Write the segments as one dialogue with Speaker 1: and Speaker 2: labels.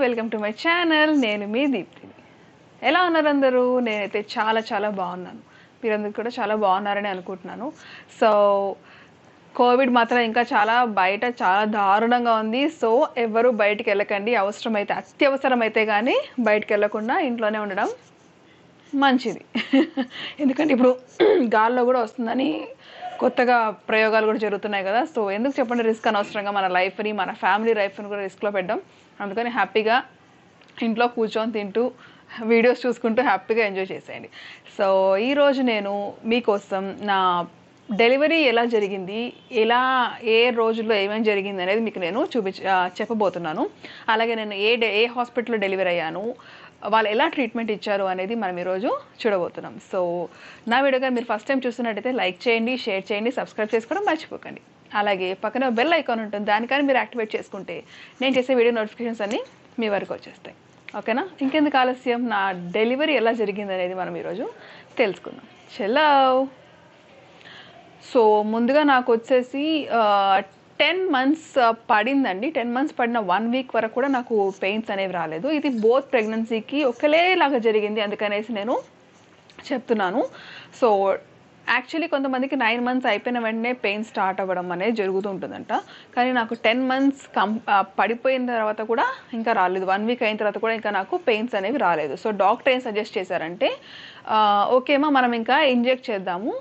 Speaker 1: Welcome to my channel. నేను మీ దీప్తిని. ఎలా ఉన్నారు అందరూ? నేనైతే చాలా చాలా బాగున్నాను. మీరందరూ కూడా చాలా బాగున్నారని అనుకుంటున్నాను. సో కోవిడ్ మాత్రం ఇంకా బయట చాలా దారుణంగా ఉంది. సో ఎవరు బయటికి వెళ్ళకండి. అవసరమైతే అత్యవసరమైతే కానీ బయటికి వెళ్ళకుండా ఇంట్లోనే ఉండడం మంచిది. ఎందుకంటే ఇప్పుడు గాల్లో కూడా వస్తుందని కొత్తగా ప్రయోగాలు కూడా జరుగుతున్నాయి కదా. సో ఎందుకు చెప్పండి, రిస్క్ అనవసరంగా మన లైఫ్ని, మన ఫ్యామిలీ లైఫ్ని కూడా రిస్క్లో పెట్టడం. అందుకని హ్యాపీగా ఇంట్లో కూర్చొని తింటూ వీడియోస్ చూసుకుంటూ హ్యాపీగా ఎంజాయ్ చేసేయండి. సో ఈరోజు నేను మీకోసం నా డెలివరీ ఎలా జరిగింది, ఏ రోజుల్లో ఏమేమి జరిగింది అనేది మీకు నేను చెప్పబోతున్నాను. అలాగే నేను ఏ హాస్పిటల్లో డెలివరీ అయ్యాను, వాళ్ళు ఎలా ట్రీట్మెంట్ ఇచ్చారు అనేది మనం ఈరోజు చూడబోతున్నాం. సో నా వీడియో కానీ మీరు ఫస్ట్ టైం చూస్తున్నట్టయితే లైక్ చేయండి, షేర్ చేయండి, సబ్స్క్రైబ్ చేసుకోవడం మర్చిపోకండి. అలాగే పక్కన బెల్ ఐకాన్ ఉంటుంది, దానికని మీరు యాక్టివేట్ చేసుకుంటే నేను చేసే వీడియో నోటిఫికేషన్స్ అన్నీ మీ వరకు వచ్చేస్తాయి. ఓకేనా? ఇంకెందుకు ఆలస్యం, నా డెలివరీ ఎలా జరిగింది అనేది మనం ఈరోజు తెలుసుకుందాం. చలో. సో ముందుగా నాకు వచ్చేసి 10 months పడిందండి. 10 months పడిన 1 week వరకు కూడా నాకు పెయిన్స్ అనేవి రాలేదు. ఇది బోత్ ప్రెగ్నెన్సీకి ఒకలేలాగా జరిగింది, అందుకనేసి నేను చెప్తున్నాను. సో యాక్చువల్లీ కొంతమందికి 9 months అయిపోయిన వెంటనే పెయిన్ స్టార్ట్ అవ్వడం అనేది జరుగుతూ ఉంటుందంట. కానీ నాకు 10 months పడిపోయిన తర్వాత కూడా ఇంకా రాలేదు. 1 week అయిన తర్వాత కూడా ఇంకా నాకు పెయిన్స్ అనేవి రాలేదు. సో డాక్టర్ ఏం సజెస్ట్ చేశారంటే, ఓకేమా మనం ఇంకా ఇంజెక్ట్ చేద్దాము,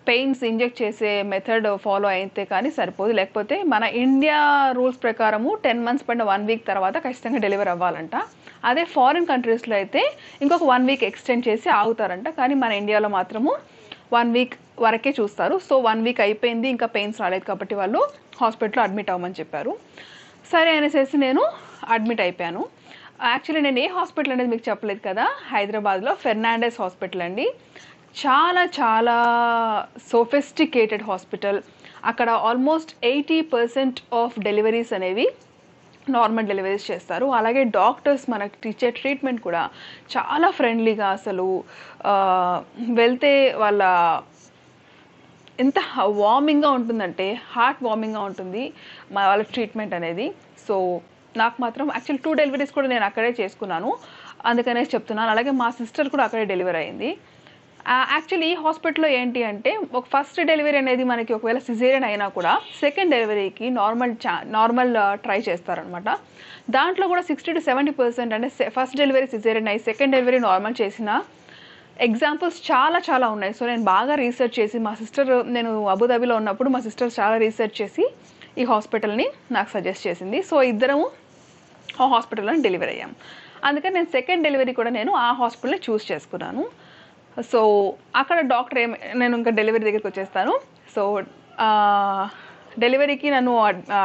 Speaker 1: పెయిన్స్ ఇంజెక్ట్ చేసే మెథడ్ ఫాలో అయితే కానీ సరిపోదు, లేకపోతే మన ఇండియా రూల్స్ ప్రకారము 10 months పడిన 1 week తర్వాత ఖచ్చితంగా డెలివరీ అవ్వాలంట. అదే ఫారిన్ కంట్రీస్లో అయితే ఇంకొక 1 week ఎక్స్టెండ్ చేసి ఆగుతారంట. కానీ మన ఇండియాలో మాత్రము 1 week వరకే చూస్తారు. సో 1 week అయిపోయింది, ఇంకా పెయిన్స్ రాలేదు కాబట్టి వాళ్ళు హాస్పిటల్లో అడ్మిట్ అవ్వమని చెప్పారు. సరే అనేసి నేను అడ్మిట్ అయిపోయాను. యాక్చువల్లీ నేను ఏ హాస్పిటల్ అనేది మీకు చెప్పలేదు కదా, హైదరాబాద్లో ఫెర్నాండెస్ హాస్పిటల్ అండి. చాలా చాలా సోఫిస్టికేటెడ్ హాస్పిటల్. అక్కడ ఆల్మోస్ట్ 80% ఆఫ్ డెలివరీస్ అనేవి నార్మల్ డెలివరీస్ చేస్తారు. అలాగే డాక్టర్స్ మనకి ఇచ్చే ట్రీట్మెంట్ కూడా చాలా ఫ్రెండ్లీగా, అసలు వెళ్తే వాళ్ళ ఎంత వార్మింగ్గా ఉంటుందంటే హార్ట్ వార్మింగ్గా ఉంటుంది వాళ్ళ ట్రీట్మెంట్ అనేది. సో నాకు మాత్రం యాక్చువల్లీ 2 డెలివరీస్ కూడా నేను అక్కడే చేసుకున్నాను, అందుకనేసి చెప్తున్నాను. అలాగే మా సిస్టర్ కూడా అక్కడే డెలివరీ అయింది. యాక్చువల్లీ ఈ హాస్పిటల్లో ఏంటి అంటే, ఒక ఫస్ట్ డెలివరీ అనేది మనకి ఒకవేళ సిజేరియన్ అయినా కూడా సెకండ్ డెలివరీకి నార్మల్ ట్రై చేస్తారనమాట. దాంట్లో కూడా 60 to 70% అంటే ఫస్ట్ డెలివరీ సిజేరియన్ అయ్యి సెకండ్ డెలివరీ నార్మల్ చేసిన ఎగ్జాంపుల్స్ చాలా చాలా ఉన్నాయి. సో నేను బాగా రీసెర్చ్ చేసి, నేను అబుదాబిలో ఉన్నప్పుడు మా సిస్టర్ చాలా రీసెర్చ్ చేసి ఈ హాస్పిటల్ని నాకు సజెస్ట్ చేసింది. సో ఇద్దరము ఆ హాస్పిటల్లో డెలివరీ అయ్యాం. అందుకని నేను సెకండ్ డెలివరీ కూడా నేను ఆ హాస్పిటల్ని చూస్ చేసుకున్నాను. సో అక్కడ డాక్టర్ నేను ఇంకా డెలివరీ దగ్గరికి వచ్చేస్తాను. సో డెలివరీకి నన్ను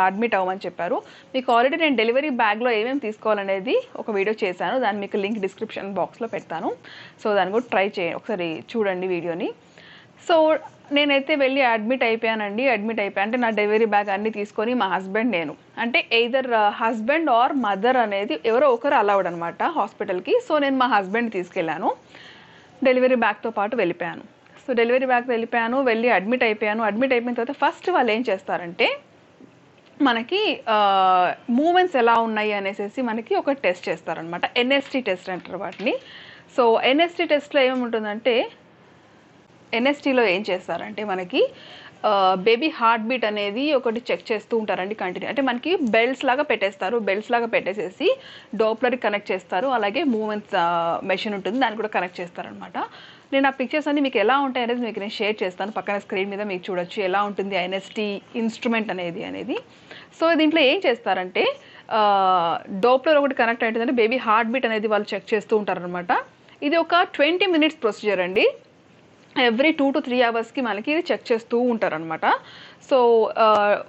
Speaker 1: అడ్మిట్ అవ్వమని చెప్పారు. మీకు ఆల్రెడీ నేను డెలివరీ బ్యాగ్లో ఏమేమి తీసుకోవాలనేది ఒక వీడియో చేశాను, దాన్ని మీకు లింక్ డిస్క్రిప్షన్ బాక్స్లో పెడతాను. సో దాన్ని కూడా ట్రై చేయండి, ఒకసారి చూడండి వీడియోని. సో నేనైతే వెళ్ళి అడ్మిట్ అయిపోయానండి. అంటే నా డెలివరీ బ్యాగ్ అన్నీ తీసుకొని మా హస్బెండ్, నేను అంటే ఎయిదర్ హస్బెండ్ ఆర్ మదర్ అనేది ఎవరో ఒకరు అలౌడ్ అనమాట హాస్పిటల్కి. సో నేను మా హస్బెండ్ తీసుకెళ్ళాను, డెలివరీ బ్యాగ్తో పాటు వెళ్ళిపోయాను. సో డెలివరీ బ్యాగ్ వెళ్ళి అడ్మిట్ అయిపోయిన తర్వాత ఫస్ట్ వాళ్ళు ఏం చేస్తారంటే, మనకి మూమెంట్స్ ఎలా ఉన్నాయి అనేసి మనకి ఒక టెస్ట్ చేస్తారనమాట. NST టెస్ట్ అంటారు వాటిని. సో NST టెస్ట్లో ఏముంటుందంటే, NSTలో ఏం చేస్తారంటే మనకి బేబీ హార్ట్ బీట్ అనేది ఒకటి చెక్ చేస్తూ ఉంటారండి కంటిన్యూ. అంటే మనకి బెల్ట్స్ లాగా పెట్టేసేసి డోప్లర్కి కనెక్ట్ చేస్తారు. అలాగే మూమెంట్స్ మెషిన్ ఉంటుంది, దాన్ని కూడా కనెక్ట్ చేస్తారనమాట. నేను ఆ పిక్చర్స్ అన్ని మీకు ఎలా ఉంటాయి అనేది మీకు నేను షేర్ చేస్తాను. పక్కన స్క్రీన్ మీద మీకు చూడొచ్చు ఎలా ఉంటుంది NST ఇన్స్ట్రుమెంట్ అనేది. సో దీంట్లో ఏం చేస్తారంటే, డోప్లర్ ఒకటి కనెక్ట్ అవుతుందంటే బేబీ హార్ట్ బీట్ అనేది వాళ్ళు చెక్ చేస్తూ ఉంటారనమాట. ఇది ఒక 20 minutes ప్రొసీజర్ అండి. ఎవ్రీ 2 to 3 hours మనకి ఇది చెక్ చేస్తూ ఉంటారనమాట. సో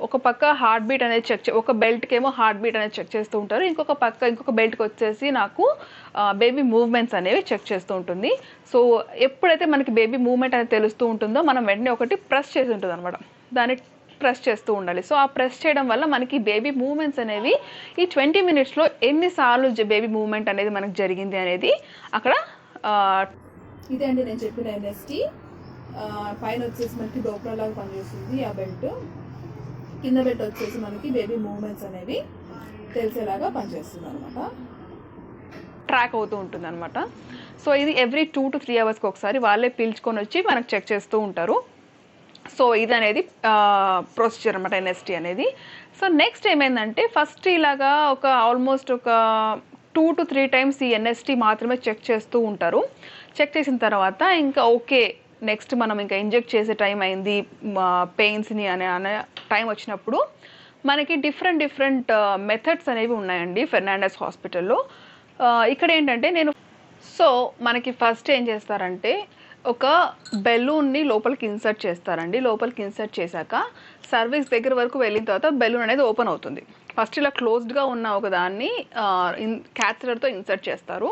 Speaker 1: ఒక పక్క హార్ట్ బీట్ అనేది ఒక బెల్ట్కి ఏమో హార్ట్ బీట్ అనేది చెక్ చేస్తూ ఉంటారు, ఇంకొక బెల్ట్కి వచ్చేసి నాకు బేబీ మూవ్మెంట్స్ అనేవి చెక్ చేస్తూ ఉంటుంది. సో ఎప్పుడైతే మనకి బేబీ మూవ్మెంట్ అనేది తెలుస్తూ ఉంటుందో మనం వెంటనే ఒకటి ప్రెస్ చేసి ఉంటుంది అనమాట, దాన్ని ప్రెస్ చేస్తూ ఉండాలి. సో ఆ ప్రెస్ చేయడం వల్ల మనకి బేబీ మూవ్మెంట్స్ అనేవి ఈ 20 minutesలో ఎన్నిసార్లు బేబీ మూవ్మెంట్ అనేది మనకు జరిగింది అనేది అక్కడ. ఇదే అండి నేను చెప్పిన NST. పైన వచ్చేసి మనకి డోప్లర్ లాగా పనిచేస్తుంది ఆ బెల్ట్, కింద బెల్ట్ వచ్చేసి మనకి బేబీ మూవ్మెంట్స్ అనేవి
Speaker 2: తెలిసేలాగా పనిచేస్తుంది అనమాట,
Speaker 1: ట్రాక్ అవుతూ ఉంటుంది అనమాట. సో ఇది ఎవ్రీ 2 to 3 అవర్స్కి ఒకసారి వాళ్ళే పీల్చుకొని వచ్చి మనకు చెక్ చేస్తూ ఉంటారు. సో ఇది అనేది ప్రొసీజర్ అనమాట ఎన్ఎస్టీ అనేది. సో నెక్స్ట్ ఏమైందంటే ఫస్ట్ ఇలాగా ఒక ఆల్మోస్ట్ ఒక 2 to 3 టైమ్స్ ఈ ఎన్ఎస్టీ మాత్రమే చెక్ చేస్తూ ఉంటారు. చెక్ చేసిన తర్వాత ఇంకా ఓకే నెక్స్ట్ మనం ఇంకా ఇంజెక్ట్ చేసే టైం అయింది పెయిన్స్ని అనే టైం వచ్చినప్పుడు మనకి డిఫరెంట్ మెథడ్స్ అనేవి ఉన్నాయండి ఫెర్నాండెస్ హాస్పిటల్లో. ఇక్కడ ఏంటంటే సో మనకి ఫస్ట్ ఏం చేస్తారంటే ఒక బెలూన్ని లోపలికి ఇన్సర్ట్ చేస్తారండి. లోపలికి ఇన్సర్ట్ చేశాక సర్వీస్ దగ్గర వరకు వెళ్ళిన తర్వాత బెలూన్ అనేది ఓపెన్ అవుతుంది. ఫస్ట్ ఇలా క్లోజ్డ్గా ఉన్న ఒక దాన్ని క్యాథెటర్తో ఇన్సర్ట్ చేస్తారు.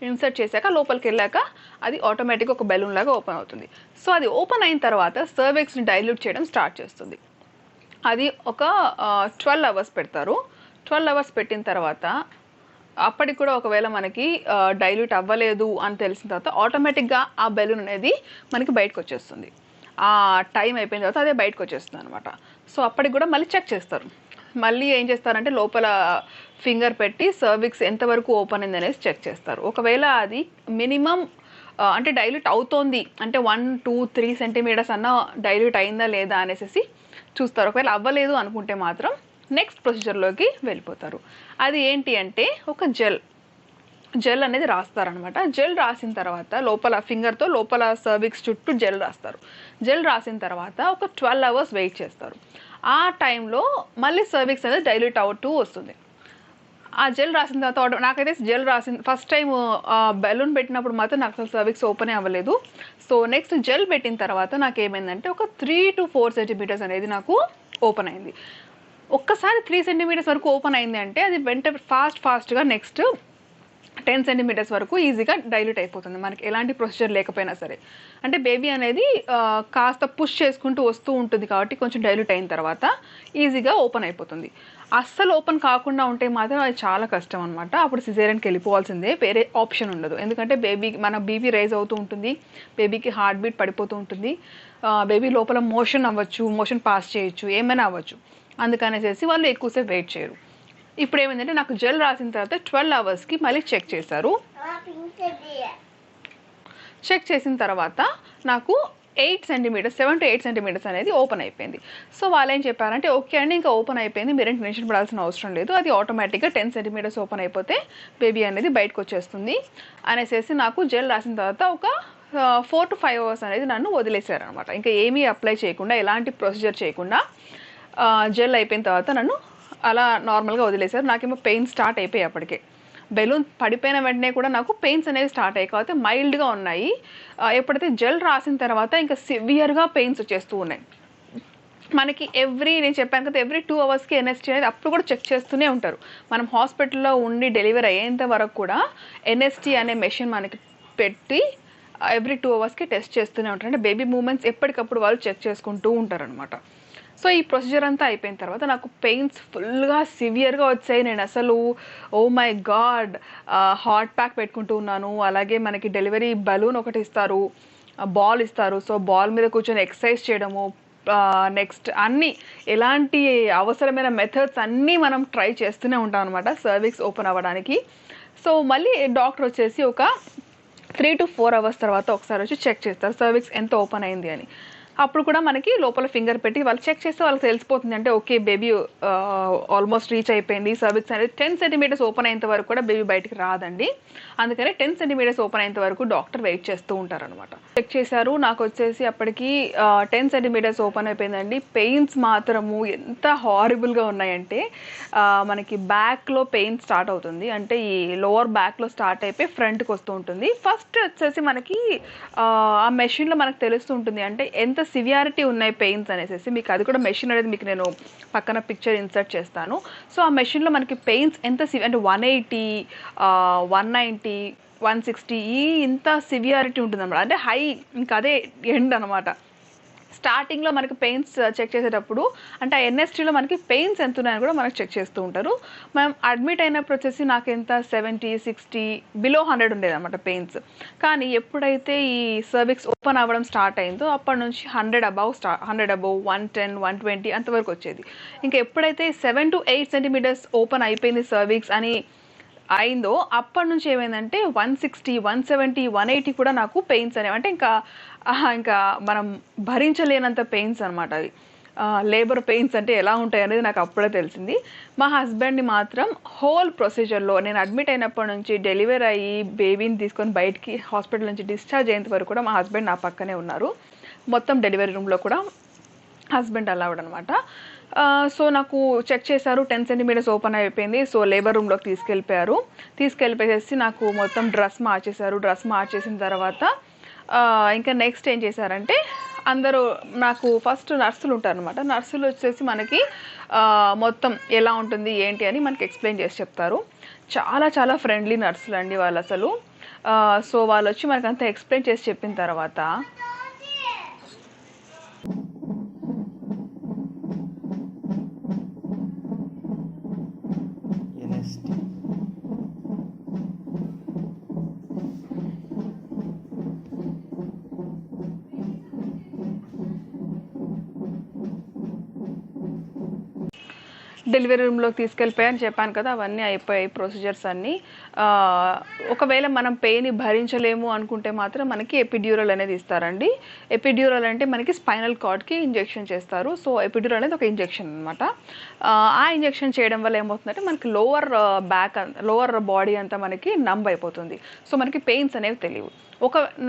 Speaker 1: ఇన్సర్ట్ చేశాక లోపలికి వెళ్ళాక అది ఆటోమేటిక్గా ఒక బెలూన్ లాగా ఓపెన్ అవుతుంది. సో అది ఓపెన్ అయిన తర్వాత సర్వెక్స్ని డైల్యూట్ చేయడం స్టార్ట్ చేస్తుంది. అది ఒక 12 అవర్స్ పెడతారు. 12 అవర్స్ పెట్టిన తర్వాత అప్పటికి కూడా ఒకవేళ మనకి డైల్యూట్ అవ్వలేదు అని తెలిసిన తర్వాత ఆటోమేటిక్గా ఆ బెలూన్ అనేది మనకి బయటకు వచ్చేస్తుంది. ఆ టైం అయిపోయిన తర్వాత అదే బయటకు వచ్చేస్తుంది అనమాట. సో అప్పటికి కూడా మళ్ళీ చెక్ చేస్తారు. మళ్ళీ ఏం చేస్తారంటే లోపల ఫింగర్ పెట్టి సర్విక్స్ ఎంతవరకు ఓపెన్ అయింది అనేది చెక్ చేస్తారు. ఒకవేళ అది మినిమం అంటే డైల్యూట్ అవుతోంది అంటే 1, 2, 3 సెంటీమీటర్స్ అన్న డైల్యూట్ అయిందా లేదా అనేసి చూస్తారు. ఒకవేళ అవ్వలేదు అనుకుంటే మాత్రం నెక్స్ట్ ప్రొసీజర్లోకి వెళ్ళిపోతారు. అది ఏంటి అంటే ఒక జెల్ అనేది రాస్తారనమాట. జెల్ రాసిన తర్వాత లోపల ఫింగర్తో లోపల సర్విక్స్ చుట్టూ జెల్ రాస్తారు. జెల్ రాసిన తర్వాత ఒక 12 అవర్స్ వెయిట్ చేస్తారు. ఆ టైంలో మళ్ళీ సర్విక్స్ అనేది డైల్యూట్ అవుతూ వస్తుంది. ఆ జెల్ రాసిన తర్వాత నాకైతే జెల్ రాసిన ఫస్ట్ టైం బెలూన్ పెట్టినప్పుడు మాత్రం నాకు అసలు సర్విక్స్ ఓపెనే అవ్వలేదు. సో నెక్స్ట్ జెల్ పెట్టిన తర్వాత నాకు ఏమైందంటే ఒక 3 to 4 సెంటీమీటర్స్ అనేది నాకు ఓపెన్ అయింది. ఒక్కసారి 3 సెంటీమీటర్స్ వరకు ఓపెన్ అయింది అంటే అది ఫాస్ట్గా నెక్స్ట్ 10 సెంటీమీటర్స్ వరకు ఈజీగా డైల్యూట్ అయిపోతుంది మనకి ఎలాంటి ప్రొసీజర్ లేకపోయినా సరే. అంటే బేబీ అనేది కాస్త పుష్ చేసుకుంటూ వస్తూ ఉంటుంది కాబట్టి కొంచెం డైల్యూట్ అయిన తర్వాత ఈజీగా ఓపెన్ అయిపోతుంది. అస్సలు ఓపెన్ కాకుండా ఉంటే మాత్రం అది చాలా కష్టం అనమాట. అప్పుడు సిజేరియన్కి వెళ్ళిపోవాల్సిందే, వేరే ఆప్షన్ ఉండదు. ఎందుకంటే మన బేబీ రైజ్ అవుతూ ఉంటుంది, బేబీకి హార్ట్ బీట్ పడిపోతూ ఉంటుంది, బేబీ లోపల మోషన్ పాస్ చేయొచ్చు, ఏమైనా అవ్వచ్చు. అందుకనేసి వాళ్ళు ఎక్కువసేపు వెయిట్ చేయరు. ఇప్పుడు ఏమైందంటే నాకు జెల్ రాసిన తర్వాత 12 అవర్స్కి మళ్ళీ చెక్ చేశారు. చెక్ చేసిన తర్వాత నాకు 7 to 8 సెంటీమీటర్స్ అనేది ఓపెన్ అయిపోయింది. సో వాళ్ళు ఏం చెప్పారంటే ఓకే అండి ఇంకా ఓపెన్ అయిపోయింది, మీరేం టెన్షన్ పడాల్సిన అవసరం లేదు, అది ఆటోమేటిక్గా 10 సెంటీమీటర్స్ ఓపెన్ అయిపోతే బేబీ అనేది బయటకు వచ్చేస్తుంది అనేసి నాకు జెల్ రాసిన తర్వాత ఒక 4 to 5 అవర్స్ అనేది నన్ను వదిలేశారనమాట. ఇంకా ఏమీ అప్లై చేయకుండా ఎలాంటి ప్రొసీజర్ చేయకుండా జెల్ అయిపోయిన తర్వాత నన్ను అలా నార్మల్గా వదిలేశారు. నాకేమో పెయిన్ స్టార్ట్ అయిపోయాయి అప్పటికే. బెలూన్ పడిపోయిన వెంటనే కూడా నాకు పెయిన్స్ అనేవి స్టార్ట్ అయ్యాయి, కాబట్టి మైల్డ్గా ఉన్నాయి. ఎప్పుడైతే జెల్ రాసిన తర్వాత ఇంకా సివియర్గా పెయిన్స్ వచ్చేస్తూ ఉన్నాయి మనకి. నేను చెప్పాను కదా ఎవ్రీ 2 అవర్స్కి ఎన్ఎస్టీ అనేది అప్పుడు కూడా చెక్ చేస్తూనే ఉంటారు. మనం హాస్పిటల్లో ఉండి డెలివరీ అయ్యేంత వరకు కూడా ఎన్ఎస్టీ అనే మెషిన్ మనకి పెట్టి ఎవ్రీ 2 అవర్స్కి టెస్ట్ చేస్తూనే ఉంటారు. అంటే బేబీ మూమెంట్స్ ఎప్పటికప్పుడు వాళ్ళు చెక్ చేసుకుంటూ ఉంటారు అనమాట. సో ఈ ప్రొసీజర్ అంతా అయిపోయిన తర్వాత నాకు పెయిన్స్ ఫుల్గా సివియర్గా వచ్చాయి. నేను అసలు oh my god hot pack పెట్టుకుంటూ ఉన్నాను. అలాగే మనకి డెలివరీ బలూన్ ఒకటి ఇస్తారు, బాల్ ఇస్తారు. సో బాల్ మీద కూర్చొని ఎక్సర్సైజ్ చేయడము, నెక్స్ట్ అన్నీ ఎలాంటి అవసరమైన మెథడ్స్ అన్నీ మనం ట్రై చేస్తూనే ఉంటాం అనమాట సర్విక్స్ ఓపెన్ అవ్వడానికి. సో మళ్ళీ డాక్టర్ వచ్చేసి ఒక 3 to 4 అవర్స్ తర్వాత ఒకసారి వచ్చి చెక్ చేస్తారు సర్విక్స్ ఎంత ఓపెన్ అయింది అని. అప్పుడు కూడా మనకి లోపల ఫింగర్ పెట్టి వాళ్ళు చెక్ చేస్తే వాళ్ళకి తెలిసిపోతుంది. అంటే ఓకే బేబీ ఆల్మోస్ట్ రీచ్ అయిపోయింది. సర్విక్స్ అనేది 10 సెంటీమీటర్స్ ఓపెన్ అయ్యేంత వరకు కూడా బేబీ బయటికి రాదండి. అందుకని 10 సెంటీమీటర్స్ ఓపెన్ అయ్యేంత వరకు డాక్టర్ వెయిట్ చేస్తూ ఉంటారనమాట. చెక్ చేశారు, నాకు వచ్చేసి అప్పటికి 10 సెంటీమీటర్స్ ఓపెన్ అయిపోయిందండి. పెయిన్స్ మాత్రము ఎంత హారిబుల్గా ఉన్నాయంటే మనకి బ్యాక్లో పెయిన్ స్టార్ట్ అవుతుంది. అంటే ఈ లోవర్ బ్యాక్లో స్టార్ట్ అయిపోయి ఫ్రంట్కి వస్తూ ఉంటుంది. ఫస్ట్ వచ్చేసి మనకి ఆ మెషిన్లో మనకు తెలుస్తూ ఉంటుంది అంటే ఎంత సివియారిటీ ఉన్నాయి పెయిన్స్ అనేసి. మీకు అది కూడా మెషిన్ అనేది మీకు నేను పక్కన పిక్చర్ ఇన్సర్ట్ చేస్తాను. సో ఆ మెషిన్లో మనకి పెయిన్స్ ఎంత అంటే 180, 190, 160 ఇంత సివియారిటీ ఉంటుంది అనమాట. అంటే హై ఇంకా అదే ఎండ్ అనమాట. స్టార్టింగ్లో మనకి పెయిన్స్ చెక్ చేసేటప్పుడు అంటే ఆ ఎన్ఎస్టీలో మనకి పెయిన్స్ ఎంత ఉన్నాయని కూడా మనకు చెక్ చేస్తూ ఉంటారు. మనం అడ్మిట్ అయినప్పుడు వచ్చేసి నాకు ఎంత 70-60 బిలో 100 ఉండేది అనమాట పెయిన్స్. కానీ ఎప్పుడైతే ఈ సర్విక్స్ ఓపెన్ అవ్వడం స్టార్ట్ అయిందో అప్పటి నుంచి 100 అబౌవ్ 110, 120 అంతవరకు వచ్చేది. ఇంకా ఎప్పుడైతే 7 to 8 సెంటీమీటర్స్ ఓపెన్ అయిపోయింది సర్విక్స్ అని అయిందో అప్పటి నుంచి ఏమైందంటే 160, 170, 180 కూడా నాకు పెయిన్స్ అనేవి, అంటే ఇంకా మనం భరించలేనంత పెయిన్స్ అనమాట అవి. లేబర్ పెయిన్స్ అంటే ఎలా ఉంటాయి అనేది నాకు అప్పుడే తెలిసింది. మా హస్బెండ్ని మాత్రం హోల్ ప్రొసీజర్లో నేను అడ్మిట్ అయినప్పటి నుంచి డెలివరీ అయ్యి బేబీని తీసుకొని బయటికి హాస్పిటల్ నుంచి డిశ్చార్జ్ అయ్యేంత వరకు కూడా మా హస్బెండ్ నా పక్కనే ఉన్నారు. మొత్తం డెలివరీ రూమ్లో కూడా హస్బెండ్ అలౌడ్ అనమాట. సో నాకు చెక్ చేశారు, 10 సెంటీమీటర్స్ ఓపెన్ అయిపోయింది. సో లేబర్ రూమ్లోకి తీసుకెళ్ళిపోయేసి నాకు మొత్తం డ్రెస్ మార్చేసిన తర్వాత ఇంకా నెక్స్ట్ ఏం చేశారంటే అందరూ నాకు ఫస్ట్ నర్సులు ఉంటారు అనమాట. నర్సులు వచ్చేసి మనకి మొత్తం ఎలా ఉంటుంది ఏంటి అని మనకి ఎక్స్ప్లెయిన్ చేసి చెప్తారు. చాలా చాలా ఫ్రెండ్లీ నర్సులు అండి వాళ్ళు అసలు. సో వాళ్ళు వచ్చి మనకంతా ఎక్స్ప్లెయిన్ చేసి చెప్పిన తర్వాత డెలివరీ రూమ్లోకి తీసుకెళ్ళిపోయాయని చెప్పాను కదా, అవన్నీ అయిపోయాయి ప్రొసీజర్స్ అన్నీ. ఒకవేళ మనం పెయిన్ భరించలేము అనుకుంటే మాత్రం మనకి ఎపిడ్యూరల్ అనేది ఇస్తారండి. ఎపిడ్యూరల్ అంటే మనకి స్పైనల్ కార్డ్కి ఇంజెక్షన్ చేస్తారు. సో ఎపిడ్యూరల్ అనేది ఒక ఇంజెక్షన్ అనమాట. ఆ ఇంజెక్షన్ చేయడం వల్ల ఏమవుతుందంటే మనకి లోవర్ బాడీ అంతా మనకి నంబ్ అయిపోతుంది. సో మనకి పెయిన్స్ అనేవి తెలియవు.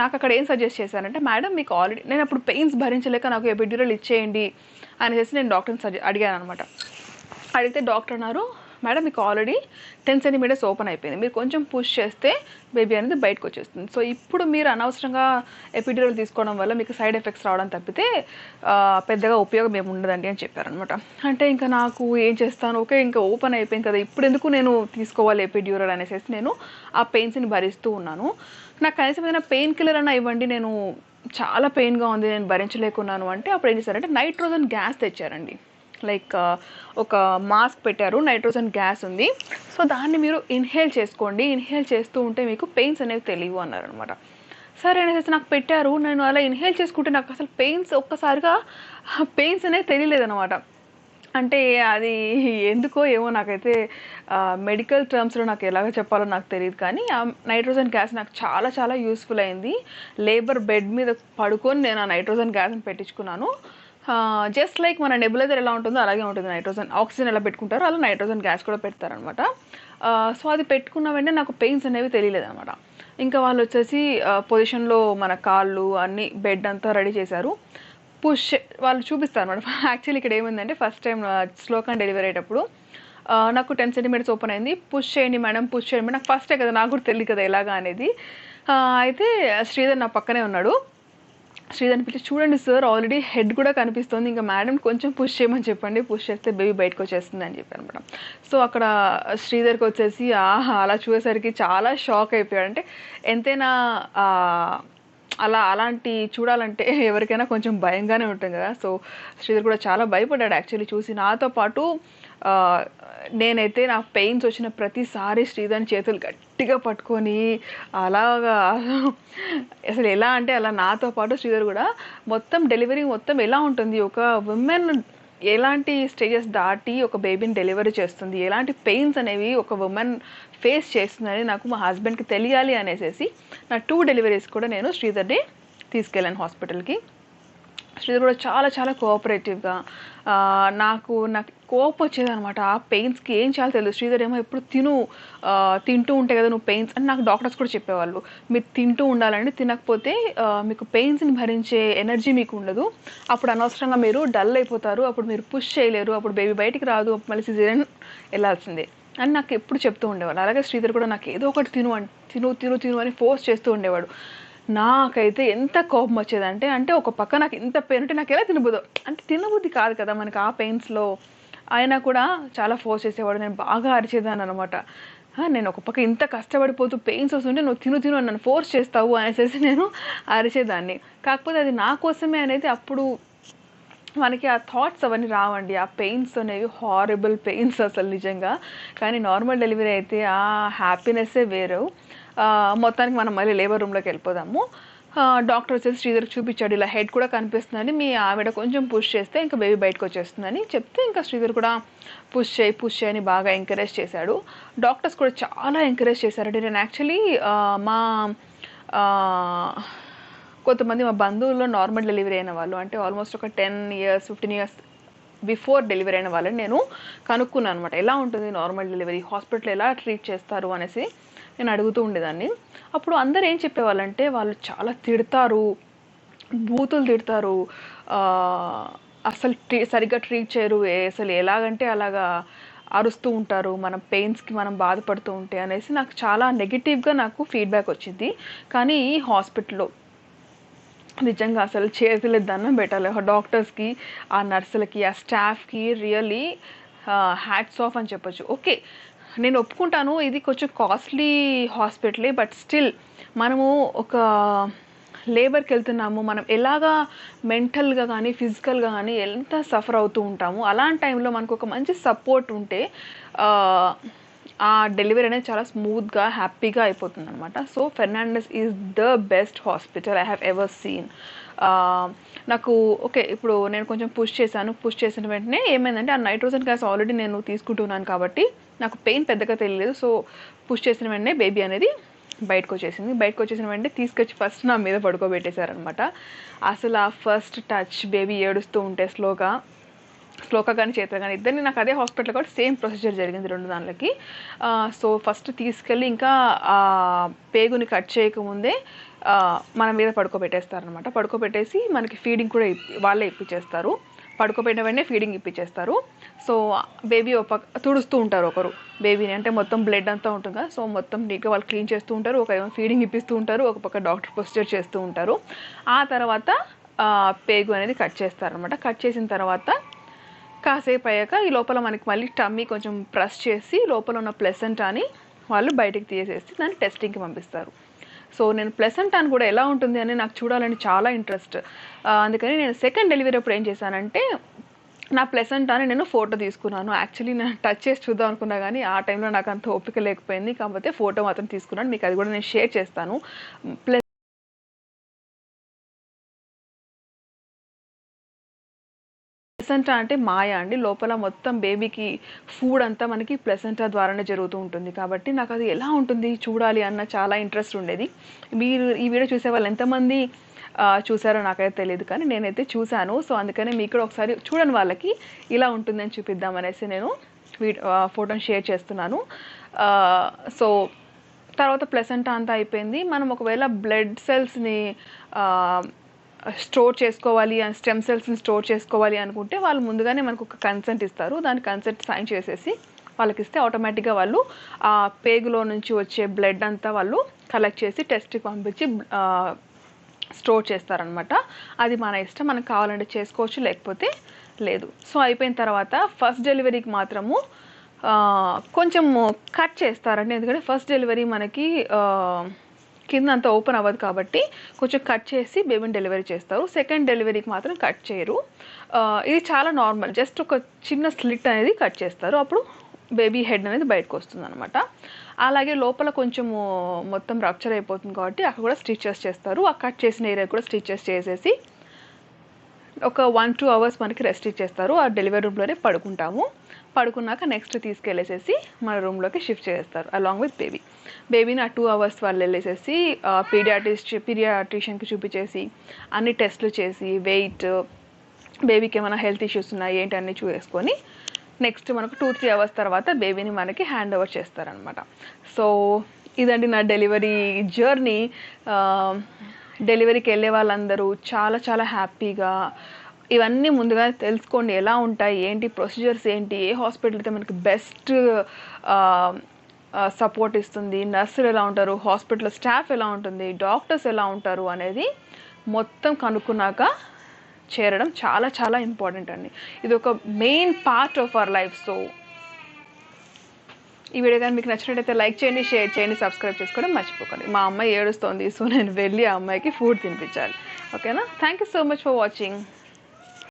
Speaker 1: నాకు అక్కడ ఏం సజెస్ట్ చేశారంటే, మేడం మీకు ఆల్రెడీ నేను అప్పుడు పెయిన్స్ భరించలేక నాకు ఎపిడ్యూరల్ ఇచ్చేయండి అనేసి నేను డాక్టర్ని అడిగాను అనమాట. అడిగితే డాక్టర్ అన్నారు, మేడం మీకు ఆల్రెడీ 10 సెంటీమీటర్స్ ఓపెన్ అయిపోయింది, మీరు కొంచెం పుష్ చేస్తే బేబీ అనేది బయటకు వచ్చేస్తుంది. సో ఇప్పుడు మీరు అనవసరంగా ఎపిడ్యూరల్ తీసుకోవడం వల్ల మీకు సైడ్ ఎఫెక్ట్స్ రావడం తప్పితే పెద్దగా ఉపయోగం ఏమి ఉండదండి అని చెప్పారనమాట. అంటే ఇంకా నాకు ఏం చేస్తాను, ఓకే ఇంకా ఓపెన్ అయిపోయింది కదా, ఇప్పుడు ఎందుకు నేను తీసుకోవాలి ఎపిడ్యూరల్ అనేసి నేను ఆ పెయిన్స్ని భరిస్తూ ఉన్నాను. నాకు కనీసం ఏదైనా పెయిన్ కిల్లర్ అన్నా ఇవ్వండి, నేను చాలా పెయిన్గా ఉంది, నేను భరించలేకున్నాను అంటే అప్పుడు ఏం చేశారంటే నైట్రోజన్ గ్యాస్ తెచ్చారండి. లైక్ ఒక మాస్క్ పెట్టారు, నైట్రోజన్ గ్యాస్ ఉంది. సో దాన్ని మీరు ఇన్హేల్ చేసుకోండి, ఇన్హేల్ చేస్తూ ఉంటే మీకు పెయిన్స్ అనేవి తెలియవు అన్నారనమాట. సరే అనేసి నాకు పెట్టారు. నేను అలా ఇన్హేల్ చేసుకుంటే నాకు అసలు ఒక్కసారిగా పెయిన్స్ అనేవి తెలియలేదనమాట. అంటే అది ఎందుకో ఏమో నాకైతే మెడికల్ టర్మ్స్లో నాకు ఎలాగ చెప్పాలో నాకు తెలియదు. కానీ ఆ నైట్రోజన్ గ్యాస్ నాకు చాలా చాలా యూస్ఫుల్ అయింది. లేబర్ బెడ్ మీద పడుకొని నేను ఆ నైట్రోజన్ గ్యాస్ని పెట్టించుకున్నాను. జస్ట్ లైక్ మన నెబులైజర్ ఎలా ఉంటుందో అలాగే ఉంటుంది. నైట్రోజన్ ఆక్సిజన్ ఎలా పెట్టుకుంటారో అలా నైట్రోజన్ గ్యాస్ కూడా పెడతారనమాట. సో అది పెట్టుకున్న వెంటనే నాకు పెయిన్స్ అనేవి తెలియలేదనమాట. ఇంకా వాళ్ళు వచ్చేసి పొజిషన్లో మన కాళ్ళు అన్నీ బెడ్ అంతా రెడీ చేశారు. వాళ్ళు చూపిస్తారు అనమాట. యాక్చువల్లీ ఇక్కడ ఏమైందంటే ఫస్ట్ టైం శ్లోకం డెలివరీ అయ్యేటప్పుడు నాకు 10 సెంటీమీటర్స్ ఓపెన్ అయింది. పుష్ చేయండి మేడం, పుష్ చేయండి. నాకు ఫస్టే కదా, నాకు కూడా తెలియదు కదా ఎలాగా అనేది. అయితే శ్రీధర్ నా పక్కనే ఉన్నాడు. శ్రీధర్ని పిలిచి, చూడండి సార్ ఆల్రెడీ హెడ్ కూడా కనిపిస్తుంది, ఇంకా మేడం కొంచెం పుష్ చేయమని చెప్పండి, పుష్ చేస్తే బేబీ బయటకు వచ్చేస్తుంది అని చెప్పాను అనమాట. సో అక్కడ శ్రీధర్కి వచ్చేసి అలా చూసేసరికి చాలా షాక్ అయిపోయాడు. అంటే ఎంతైనా అలాంటి చూడాలంటే ఎవరికైనా కొంచెం భయంగానే ఉంటుంది కదా. సో శ్రీధర్ కూడా చాలా భయపడ్డాడు యాక్చువల్లీ చూసి. నాతో పాటు నేనైతే నాకు పెయిన్స్ వచ్చిన ప్రతిసారి శ్రీధర్ని చేతులు గట్టిగా పట్టుకొని అలాగా అసలు ఎలా అంటే అలా నాతో పాటు శ్రీధర్ కూడా మొత్తం డెలివరీ మొత్తం ఎలా ఉంటుంది, ఒక ఉమెన్ ఎలాంటి స్టేజెస్ దాటి ఒక బేబీని డెలివరీ చేస్తుంది, ఎలాంటి పెయిన్స్ అనేవి ఒక ఉమెన్ ఫేస్ చేస్తుందని నాకు మా హస్బెండ్కి తెలియాలి అనేసి నా 2 డెలివరీస్ కూడా నేను శ్రీధర్ని తీసుకెళ్ళాను హాస్పిటల్కి. శ్రీధర్ కూడా చాలా చాలా కోఆపరేటివ్గా, నాకు కోపం వచ్చేదనమాట ఆ పెయిన్స్కి. ఏం చేయాలో తెలియదు. శ్రీధర్ ఏమో ఎప్పుడు తింటూ ఉంటే కదా నువ్వు పెయిన్స్ అని నాకు డాక్టర్స్ కూడా చెప్పేవాళ్ళు. మీరు తింటూ ఉండాలండి, తినకపోతే మీకు పెయిన్స్ని భరించే ఎనర్జీ మీకు ఉండదు, అప్పుడు అనవసరంగా మీరు డల్ అయిపోతారు, అప్పుడు మీరు పుష్ చేయలేరు, అప్పుడు బేబీ బయటికి రాదు, మళ్ళీ సిజేరియన్ వెళ్ళాల్సిందే అని నాకు ఎప్పుడు చెప్తూ ఉండేవాళ్ళు. అలాగే శ్రీధర్ కూడా నాకు ఏదో ఒకటి తిను అని ఫోర్స్ చేస్తూ ఉండేవాడు. నాకైతే ఎంత కోపం వచ్చేదంటే, ఒక పక్క నాకు ఎంత పెయిన్ ఉంటే నాకు ఎలా తినబుద్ధి కాదు కదా మనకి ఆ పెయిన్స్లో. అయినా కూడా చాలా ఫోర్స్ చేసేవాడు. నేను బాగా అరిచేదాన్ని అనమాట. నేను ఒక పక్క ఇంత కష్టపడిపోతూ పెయిన్స్ వస్తుంటే నువ్వు తిను అని నన్ను ఫోర్స్ చేస్తావు అనేసి నేను అరిచేదాన్ని. కాకపోతే అది నా కోసమే అనేది అప్పుడు మనకి ఆ థాట్స్ అవన్నీ రావండి. ఆ పెయిన్స్ అనేవి హారబుల్ పెయిన్స్ అసలు నిజంగా. కానీ నార్మల్ డెలివరీ అయితే ఆ హ్యాపీనెస్సే వేరు. మొత్తానికి మనం మళ్ళీ లేబర్ రూమ్లోకి వెళ్ళిపోదాము. డాక్టర్ వచ్చేసి శ్రీధర్కి చూపించాడు, ఇలా హెడ్ కూడా కనిపిస్తుందని, మీ ఆవిడ కొంచెం పుష్ చేస్తే ఇంకా బేబీ బయటకు వచ్చేస్తుందని చెప్తే, ఇంకా శ్రీధర్ కూడా పుష్ చేయి అని బాగా ఎంకరేజ్ చేశాడు. డాక్టర్స్ కూడా చాలా ఎంకరేజ్ చేశారండి. నేను యాక్చువల్లీ మా కొంతమంది మా బంధువుల్లో నార్మల్ డెలివరీ అయిన వాళ్ళు, అంటే ఆల్మోస్ట్ ఒక 10 years 15 years బిఫోర్ డెలివరీ అయిన వాళ్ళని నేను కనుక్కున్నాను అనమాట. ఎలా ఉంటుంది నార్మల్ డెలివరీ, హాస్పిటల్ ఎలా ట్రీట్ చేస్తారు అనేసి నేను అడుగుతూ ఉండేదాన్ని. అప్పుడు అందరు ఏం చెప్పేవాళ్ళంటే, వాళ్ళు చాలా తిడతారు, బూతులు తిడతారు, అసలు సరిగ్గా ట్రీట్ చేయరు, అసలు ఎలాగంటే అలాగా అరుస్తూ ఉంటారు మనం పెయిన్స్కి మనం బాధపడుతూ ఉంటే అనేసి నాకు చాలా నెగిటివ్గా నాకు ఫీడ్బ్యాక్ వచ్చింది. కానీ ఈ హాస్పిటల్లో నిజంగా అసలు చేతులు దండం పెట్టాలి డాక్టర్స్కి, ఆ నర్సులకి, ఆ స్టాఫ్కి. రియల్లీ హ్యాట్స్ ఆఫ్ అని చెప్పొచ్చు. ఓకే, నేను ఒప్పుకుంటాను ఇది కొంచెం కాస్ట్లీ హాస్పిటలే, బట్ స్టిల్ మనము ఒక లేబర్కి వెళ్తున్నాము, మనం ఎలాగా మెంటల్గా కానీ ఫిజికల్గా కానీ ఎంత సఫర్ అవుతూ ఉంటాము. అలాంటి టైంలో మనకు ఒక మంచి సపోర్ట్ ఉంటే ఆ డెలివరీ అనేది చాలా స్మూత్గా హ్యాపీగా అయిపోతుంది అనమాట. So Fernandes is the best hospital I have ever seen. నాకు ఓకే, ఇప్పుడు నేను కొంచెం పుష్ చేసిన వెంటనే ఏమైందంటే, ఆ నైట్రోజన్ గ్యాస్ ఆల్రెడీ నేను తీసుకుంటున్నాను కాబట్టి నాకు పెయిన్ పెద్దగా తెలియలేదు. సో పుష్ చేసిన వెంటనే బేబీ అనేది బయటకు వచ్చేసిన వెంటనే తీసుకొచ్చి ఫస్ట్ నా మీద పడుకోబెట్టేశారనమాట. అసలు ఆ ఫస్ట్ టచ్, బేబీ ఏడుస్తూ ఉంటే స్లోగా కానీ చేతులు కానీ ఇద్దరిని, నాకు అదే హాస్పిటల్ కూడా సేమ్ ప్రొసీజర్ జరిగింది 2 దానికి. సో ఫస్ట్ తీసుకెళ్ళి ఇంకా పేగుని కట్ చేయకముందే మన మీద పడుకోబెట్టేస్తారనమాట. పడుకోబెట్టేసి మనకి ఫీడింగ్ కూడా వాళ్ళే ఇప్పించేస్తారు. పడుకోబెట్టిన వెంటనే ఫీడింగ్ ఇప్పించేస్తారు. సో బేబీ తుడుస్తూ ఉంటారు ఒకరు బేబీని, అంటే మొత్తం బ్లడ్ అంతా ఉంటుంది కదా, సో మొత్తం నీట్గా వాళ్ళు క్లీన్ చేస్తూ ఉంటారు. ఒక ఫీడింగ్ ఇప్పిస్తూ ఉంటారు, ఒక పక్క డాక్టర్ ప్రొసీజర్ చేస్తూ ఉంటారు. ఆ తర్వాత పేగు అనేది కట్ చేస్తారనమాట. కట్ చేసిన తర్వాత కాసేపు అయ్యాక ఈ లోపల మనకి మళ్ళీ టమ్మీ కొంచెం ప్రెస్ చేసి లోపల ఉన్న ప్లెసెంటాని వాళ్ళు బయటికి తీసేసి దాన్ని టెస్టింగ్కి పంపిస్తారు. సో నేను ప్లెసెంటాని కూడా ఎలా ఉంటుంది అని నాకు చూడాలని చాలా ఇంట్రెస్ట్. అందుకని నేను సెకండ్ డెలివరీ అప్పుడు ఏం చేశానంటే, నా ప్లెసెంటాని నేను ఫోటో తీసుకున్నాను. యాక్చువల్లీ నేను టచ్ చేసి చూద్దాం అనుకున్నా కానీ ఆ టైంలో నాకు అంత ఓపిక లేకపోయింది. కాకపోతే ఫోటో మాత్రం తీసుకున్నాను, మీకు అది కూడా నేను షేర్ చేస్తాను. ప్లెసెంటా అంటే మాయ అండి. లోపల మొత్తం బేబీకి ఫుడ్ అంతా మనకి ప్లెసెంటా ద్వారానే జరుగుతూ ఉంటుంది. కాబట్టి నాకు అది ఎలా ఉంటుంది చూడాలి అన్న చాలా ఇంట్రెస్ట్ ఉండేది. మీరు ఈ వీడియో చూసే వాళ్ళు ఎంతమంది చూసారో నాకైతే తెలియదు, కానీ నేనైతే చూశాను. సో అందుకనే మీకు కూడా ఒకసారి చూడని వాళ్ళకి ఇలా ఉంటుందని చూపిద్దామనేసి నేను ఫోటోని షేర్ చేస్తున్నాను. సో తర్వాత ప్లెసెంటా అంతా అయిపోయింది. మనం ఒకవేళ బ్లడ్ సెల్స్ని స్టోర్ చేసుకోవాలి, స్టెమ్ సెల్స్ని స్టోర్ చేసుకోవాలి అనుకుంటే వాళ్ళు ముందుగానే మనకు ఒక కన్సెంట్ ఇస్తారు. దాని కన్సెంట్ సైన్ చేసేసి వాళ్ళకి ఇస్తే ఆటోమేటిక్గా వాళ్ళు ఆ పేగులో నుంచి వచ్చే బ్లడ్ అంతా వాళ్ళు కలెక్ట్ చేసి టెస్ట్కి పంపించి స్టోర్ చేస్తారనమాట. అది మన ఇష్టం, మనకు కావాలంటే చేసుకోవచ్చు, లేకపోతే లేదు. సో అయిపోయిన తర్వాత ఫస్ట్ డెలివరీకి మాత్రము కొంచెం కట్ చేస్తారండి. ఎందుకంటే ఫస్ట్ డెలివరీ మనకి కింద అంతా ఓపెన్ అవ్వదు కాబట్టి కొంచెం కట్ చేసి బేబీని డెలివరీ చేస్తారు. సెకండ్ డెలివరీకి మాత్రం కట్ చేయరు. ఇది చాలా నార్మల్, జస్ట్ ఒక చిన్న స్లిట్ అనేది కట్ చేస్తారు. అప్పుడు బేబీ హెడ్ అనేది బయటకు వస్తుంది అనమాట. అలాగే లోపల కొంచెము మొత్తం రప్చర్ అయిపోతుంది కాబట్టి అక్కడ కూడా స్టిచెస్ చేస్తారు. ఆ కట్ చేసిన ఏరియా కూడా స్టిచెస్ చేసేసి ఒక 1-2 hours మనకి రెస్ట్ ఇచ్చేస్తారు. ఆ డెలివరీ రూమ్లోనే పడుకున్నాక నెక్స్ట్ తీసుకెళ్ళేసేసి మన రూమ్లోకి షిఫ్ట్ చేస్తారు అలాంగ్ విత్ బేబీని. ఆ 2 hours వాళ్ళు వెళ్ళేసేసి పీడియాట్రిషియన్కి చూపించేసి అన్ని టెస్టులు చేసి వెయిట్, బేబీకి ఏమైనా హెల్త్ ఇష్యూస్ ఉన్నాయి ఏంటి అన్నీ చూసుకొని నెక్స్ట్ మనకు 2-3 hours తర్వాత బేబీని మనకి హ్యాండ్ ఓవర్ చేస్తారనమాట. సో ఇదండి నా డెలివరీ జర్నీ. డెలివరీకి వెళ్ళే వాళ్ళందరూ చాలా చాలా హ్యాపీగా ఇవన్నీ ముందుగా తెలుసుకోండి, ఎలా ఉంటాయి ఏంటి ప్రొసీజర్స్ ఏంటి, ఏ హాస్పిటల్ అయితే మనకి బెస్ట్ సపోర్ట్ ఇస్తుంది, నర్సులు ఎలా ఉంటారు, హాస్పిటల్ స్టాఫ్ ఎలా ఉంటుంది, డాక్టర్స్ ఎలా ఉంటారు అనేది మొత్తం కనుక్కున్నాక చేరడం చాలా చాలా ఇంపార్టెంట్ అండి. ఇది ఒక main part of our life. So ఈ వీడియో కానీ మీకు నచ్చినట్టయితే లైక్ చేయండి, షేర్ చేయండి, సబ్స్క్రైబ్ చేసుకోవడం మర్చిపోకండి. మా అమ్మాయి ఏడుస్తోంది, సో నేను వెళ్ళి ఆ అమ్మాయికి ఫుడ్ తినిపించాలి. ఓకేనా? Thank you so much for watching.